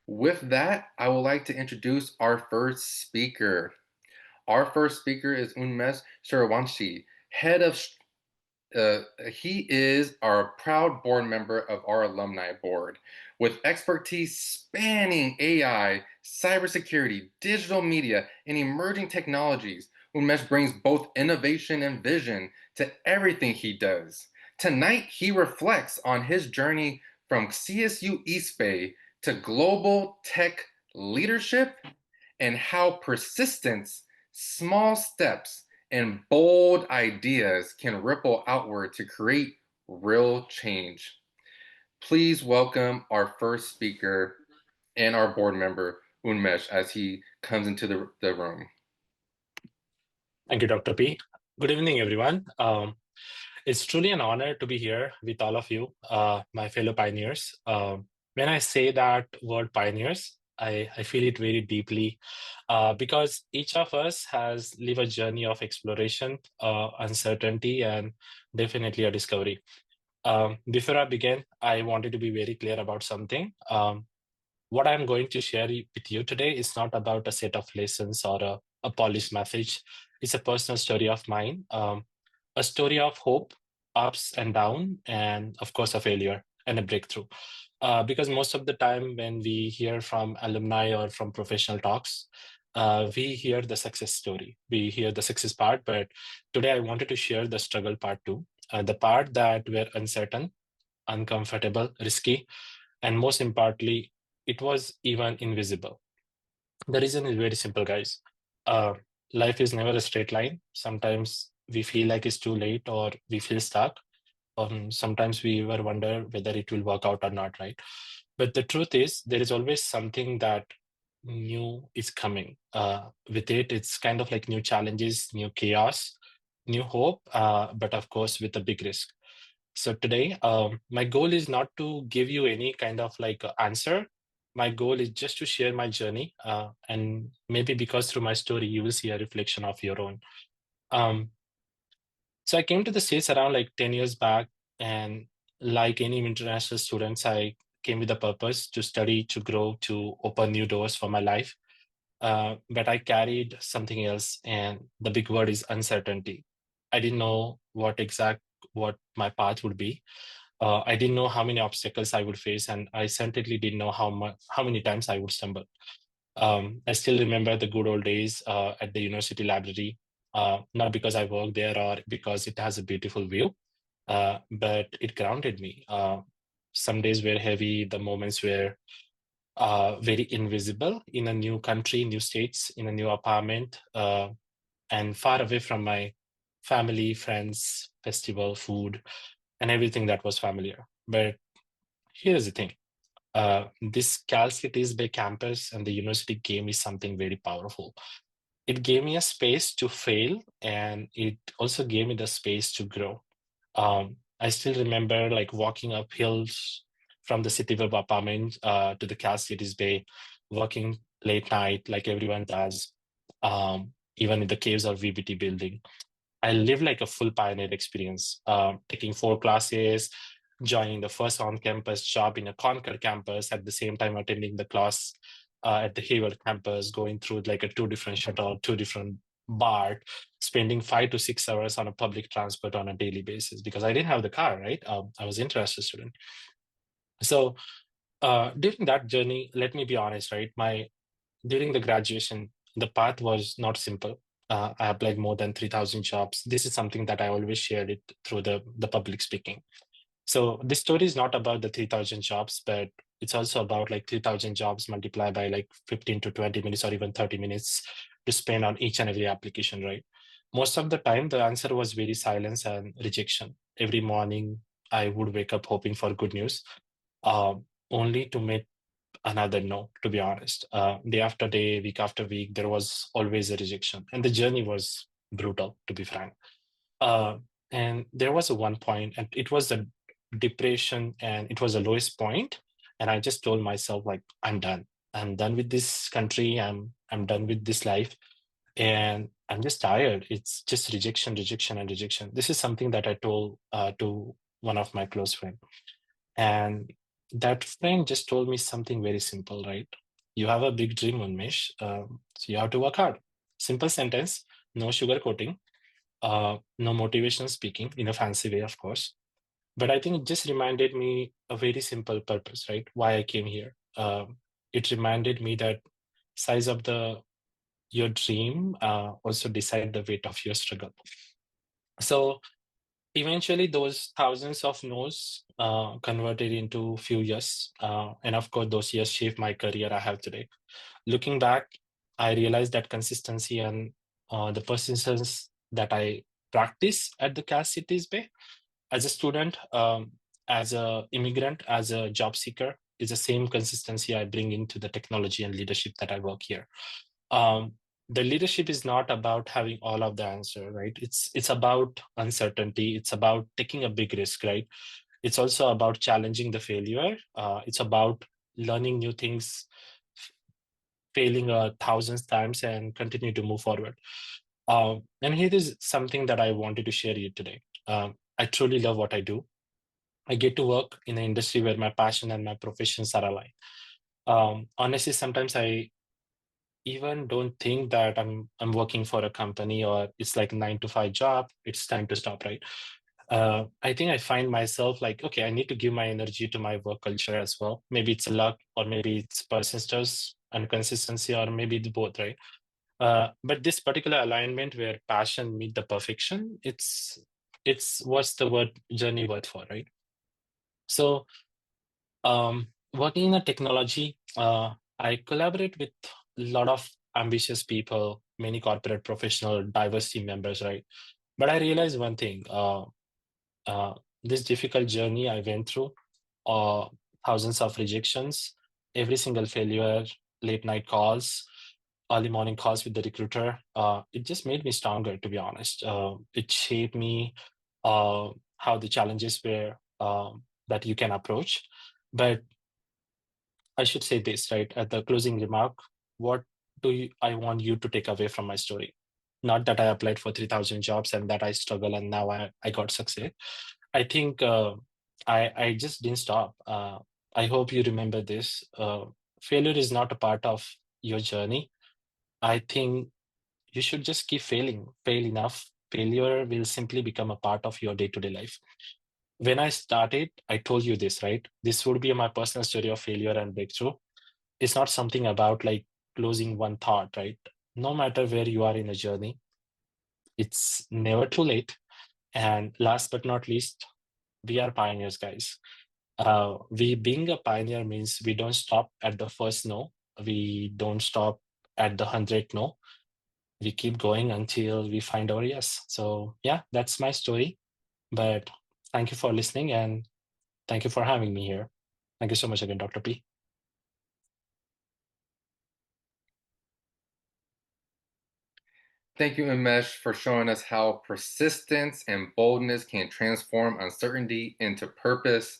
With that, I would like to introduce our first speaker. Our first speaker is Unmesh Suryawanshi, head of he is our proud board member of our alumni board. With expertise spanning AI, cybersecurity, digital media, and emerging technologies, Unmesh brings both innovation and vision to everything he does. Tonight, he reflects on his journey from CSU East Bay to global tech leadership and how persistence, small steps, and bold ideas can ripple outward to create real change. Please welcome our first speaker and our board member, Unmesh, as he comes into the room. Thank you, Dr. P. Good evening, everyone. It's truly an honor to be here with all of you, my fellow pioneers. When I say that word pioneers, I feel it very deeply because each of us has lived a journey of exploration, uncertainty, and definitely a discovery. Before I begin, I wanted to be very clear about something. What I'm going to share with you today is not about a set of lessons or a polished message. It's a personal story of mine, a story of hope, ups and down, and of course, a failure and a breakthrough. Because most of the time, when we hear from alumni or from professional talks, we hear the success story, we hear the success part. But today, I wanted to share the struggle part too, the part that were uncertain, uncomfortable, risky, and most importantly, it was even invisible. The reason is very simple, guys. Uh, Life is never a straight line. Sometimes we feel like it's too late or we feel stuck. Sometimes we ever wonder whether it will work out or not, right? But the truth is, there is always something that new is coming. With it, it's kind of like new challenges, new chaos, new hope, but of course, with a big risk. So today, my goal is not to give you any kind of like answer. My goal is just to share my journey, and maybe because through my story, you will see a reflection of your own. Um, so I came to the States around like 10 years back, and like any international students, I came with a purpose to study, to grow, to open new doors for my life. But I carried something else, and the big word is uncertainty. I didn't know what my path would be. I didn't know how many obstacles I would face, and I certainly didn't know how many times I would stumble. I still remember the good old days at the university library, not because I work there or because it has a beautiful view, but it grounded me. Some days were heavy, the moments were very invisible in a new country, new states, in a new apartment, and far away from my family, friends, festival, food, and everything that was familiar. But here's the thing. This Cal Cities Bay campus and the university gave me something very powerful. It gave me a space to fail, and it also gave me the space to grow. I still remember like walking up hills from the City Web apartment to the Cal Cities Bay, working late night like everyone does, even in the caves of VBT building. I lived like a full pioneer experience, taking 4 classes, joining the first on-campus job in a Concord campus, at the same time attending the class at the Hayward campus, going through like a 2 different shuttle, 2 different BART, spending 5 to 6 hours on a public transport on a daily basis because I didn't have the car, right? I was an interested student. So during that journey, let me be honest, right? During the graduation, the path was not simple. I applied more than 3,000 jobs. This is something that I always shared it through the public speaking. So this story is not about the 3,000 jobs, but it's also about like 3,000 jobs multiplied by like 15 to 20 minutes or even 30 minutes to spend on each and every application, right? Most of the time, the answer was very silence and rejection. Every morning, I would wake up hoping for good news, only to meet another no, to be honest. Day after day, week after week, there was always a rejection. And the journey was brutal, to be frank. Uh, and there was a one point, and it was the depression, and it was the lowest point. And I just told myself, like, I'm done. I'm done with this country. I'm done with this life. And I'm just tired. It's just rejection, rejection, and rejection. This is something that I told to one of my close friends. And That friend just told me something very simple, right? You have a big dream, Unmesh, so you have to work hard. Simple sentence, no sugar coating, no motivational speaking in a fancy way, of course. But I think it just reminded me a very simple purpose, right? Why I came here. It reminded me that size of the your dream also decide the weight of your struggle. So eventually, those thousands of no's converted into few years, and of course, those years shaped my career I have today. Looking back, I realized that consistency and the persistence that I practice at the Cal Cities Bay as a student, as a immigrant, as a job seeker, is the same consistency I bring into the technology and leadership that I work here. um, the leadership is not about having all of the answer, right? It's about uncertainty, it's about taking a big risk, right? It's also about challenging the failure, it's about learning new things, failing a thousand times and continue to move forward. And here is something that I wanted to share you today. I truly love what I do. I get to work in an industry where my passion and my professions are aligned. Honestly, sometimes I even don't think that I'm working for a company or it's like a 9 to 5 job. It's time to stop, right? I think I find myself like, okay, I need to give my energy to my work culture as well. Maybe it's luck, or maybe it's persistence and consistency, or maybe it's both, right? But this particular alignment where passion meet the perfection, it's what's the word journey word for, right? So working in a technology, I collaborate with a lot of ambitious people, many corporate professional, diverse team members, right? But I realized one thing: uh, this difficult journey I went through, uh, thousands of rejections, every single failure, late night calls, early morning calls with the recruiter. It just made me stronger, to be honest. It shaped me how the challenges were that you can approach. But I should say this, right? At the closing remark, what I want you to take away from my story? Not that I applied for 3,000 jobs and that I struggle and now I got success. I think I just didn't stop. I hope you remember this. Failure is not a part of your journey. I think you should just keep failing, fail enough. Failure will simply become a part of your day to day life. When I started, I told you this, right? This would be my personal story of failure and breakthrough. It's not something about like closing one thought, right? No matter where you are in a journey, it's never too late. And last but not least, we are pioneers, guys. We being a pioneer means we don't stop at the first no. We don't stop at the 100th no. We keep going until we find our yes. So yeah, that's my story. But thank you for listening and thank you for having me here. Thank you so much again, Dr. P. Thank you, Unmesh, for showing us how persistence and boldness can transform uncertainty into purpose.